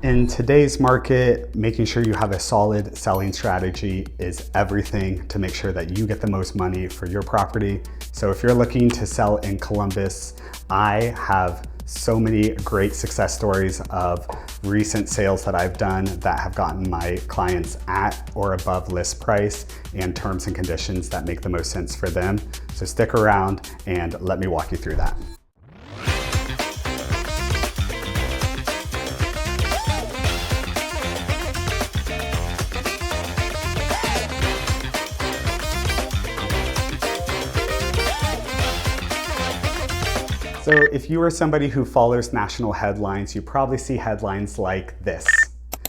In today's market, making sure you have a solid selling strategy is everything to make sure that you get the most money for your property. So if you're looking to sell in Columbus, I have so many great success stories of recent sales that I've done that have gotten my clients at or above list price and terms and conditions that make the most sense for them. So stick around and let me walk you through that. So if you are somebody who follows national headlines, you probably see headlines like this,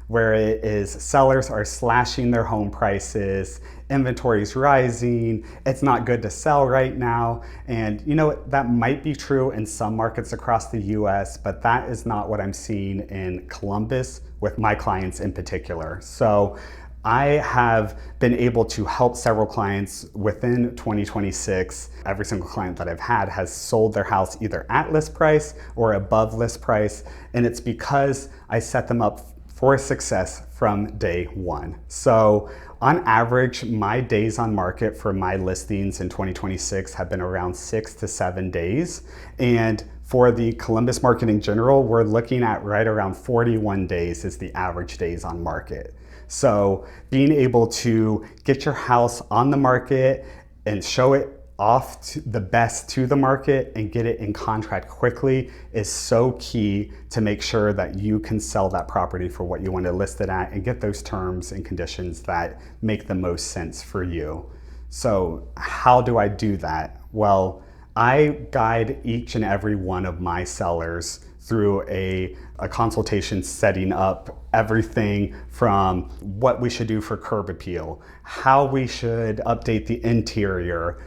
where it is sellers are slashing their home prices, inventory's rising, it's not good to sell right now. And you know, that might be true in some markets across the US, but that is not what I'm seeing in Columbus with my clients in particular. So I have been able to help several clients within 2026. Every single client that I've had has sold their house either at list price or above list price. And it's because I set them up for success from day one. So on average, my days on market for my listings in 2026 have been around 6 to 7 days. And for the Columbus market in general, we're looking at right around 41 days is the average days on market. So being able to get your house on the market and show it off to the best to the market and get it in contract quickly is so key to make sure that you can sell that property for what you want to list it at and get those terms and conditions that make the most sense for you. So how do I do that? Well, I guide each and every one of my sellers through a consultation, setting up everything from what we should do for curb appeal, how we should update the interior,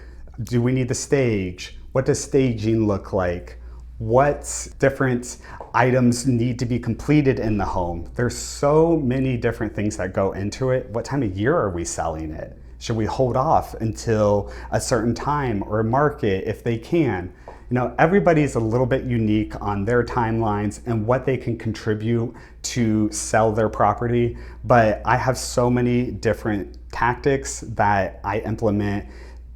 do we need the stage, what does staging look like, what different items need to be completed in the home. There's so many different things that go into it. What time of year are we selling it? Should we hold off until a certain time or market if they can? You know, everybody's a little bit unique on their timelines and what they can contribute to sell their property, but I have so many different tactics that I implement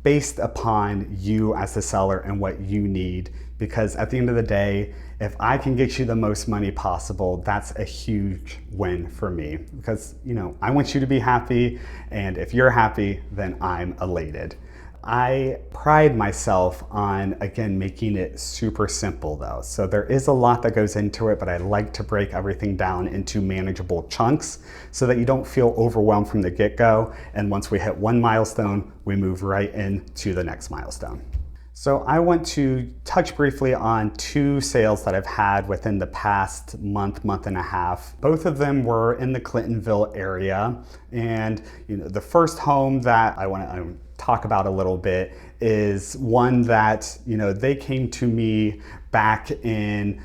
based upon you as the seller and what you need. Because at the end of the day, if I can get you the most money possible, that's a huge win for me. Because, you know, I want you to be happy, and if you're happy, then I'm elated. I pride myself on, again, making it super simple though. So there is a lot that goes into it, but I like to break everything down into manageable chunks so that you don't feel overwhelmed from the get-go. And once we hit one milestone, we move right into the next milestone. So I want to touch briefly on 2 sales that I've had within the past month and a half. Both of them were in the Clintonville area. And you know, the first home that I want to talk about a little bit is one that, you know, they came to me back in,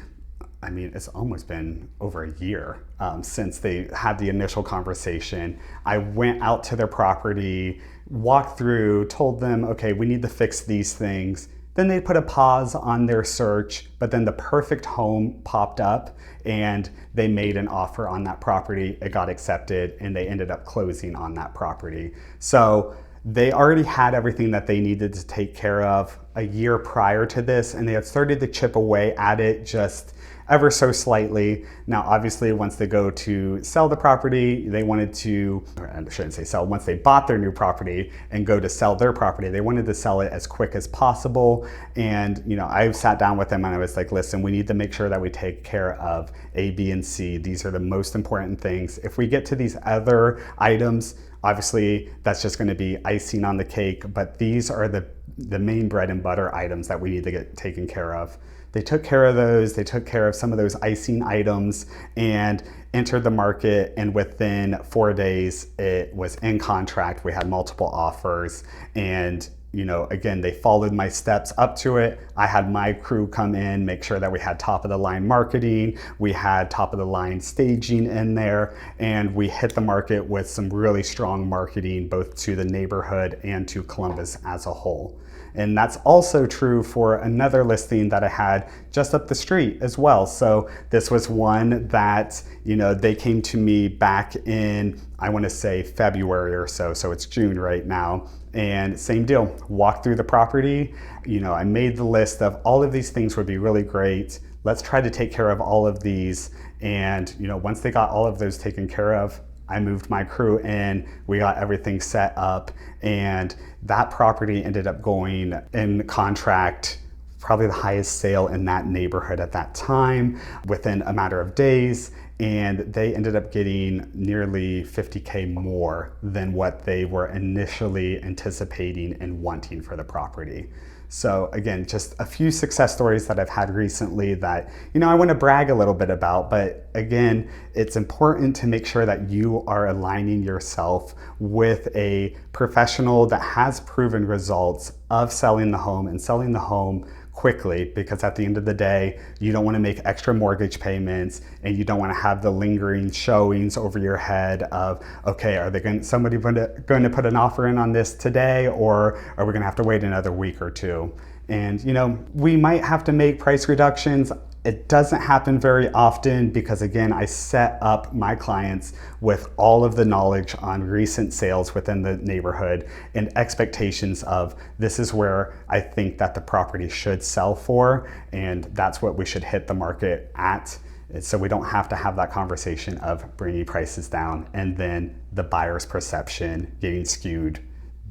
I mean, it's almost been over a year since they had the initial conversation. I went out to their property, walked through, told them, okay, we need to fix these things. Then they put a pause on their search, but then the perfect home popped up and they made an offer on that property. It got accepted and they ended up closing on that property. So they already had everything that they needed to take care of a year prior to this, and they had started to chip away at it just ever so slightly. Now, obviously, once they go to sell the property, they wanted to, or I shouldn't say sell, once they bought their new property and go to sell their property, they wanted to sell it as quick as possible. And, you know, I sat down with them and I was like, listen, we need to make sure that we take care of A, B, and C. These are the most important things. If we get to these other items, obviously, that's just going to be icing on the cake, but these are the main bread and butter items that we need to get taken care of. They took care of those, they took care of some of those icing items and entered the market, and within 4 days, it was in contract. We had multiple offers, and you know, again, they followed my steps up to it. I had my crew come in, make sure that we had top of the line marketing, we had top of the line staging in there, and we hit the market with some really strong marketing, both to the neighborhood and to Columbus as a whole. And that's also true for another listing that I had just up the street as well. So this was one that, they came to me back in, I want to say February or so. So it's June right now. And same deal, walked through the property. I made the list of all of these things would be really great. Let's try to take care of all of these. And once they got all of those taken care of, I moved my crew in, we got everything set up, and that property ended up going in contract, probably the highest sale in that neighborhood at that time, within a matter of days. And they ended up getting nearly $50K more than what they were initially anticipating and wanting for the property. So again, just a few success stories that I've had recently that, I want to brag a little bit about, but again, it's important to make sure that you are aligning yourself with a professional that has proven results of selling the home and selling the home quickly, because at the end of the day, you don't want to make extra mortgage payments and you don't want to have the lingering showings over your head of, okay, are they going to put an offer in on this today, or are we going to have to wait another week or two? And we might have to make price reductions. It doesn't happen very often because, again, I set up my clients with all of the knowledge on recent sales within the neighborhood and expectations of this is where I think that the property should sell for, and that's what we should hit the market at. So we don't have to have that conversation of bringing prices down and then the buyer's perception getting skewed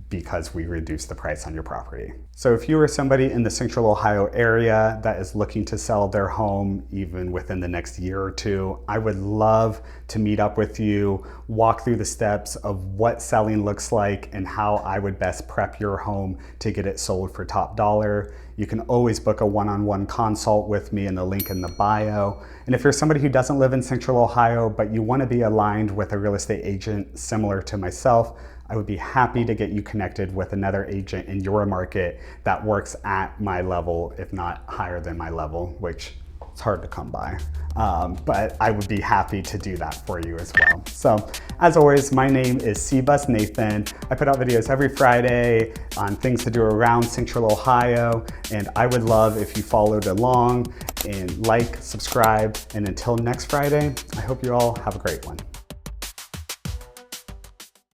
because we reduce the price on your property. So if you are somebody in the Central Ohio area that is looking to sell their home even within the next year or two, I would love to meet up with you, walk through the steps of what selling looks like and how I would best prep your home to get it sold for top dollar. You can always book a one-on-one consult with me in the link in the bio. And if you're somebody who doesn't live in Central Ohio, but you want to be aligned with a real estate agent similar to myself, I would be happy to get you connected with another agent in your market that works at my level, if not higher than my level, which it's hard to come by. But I would be happy to do that for you as well. So as always, my name is C-Bus Nathan. I put out videos every Friday on things to do around Central Ohio, and I would love if you followed along and like, subscribe, and until next Friday, I hope you all have a great one.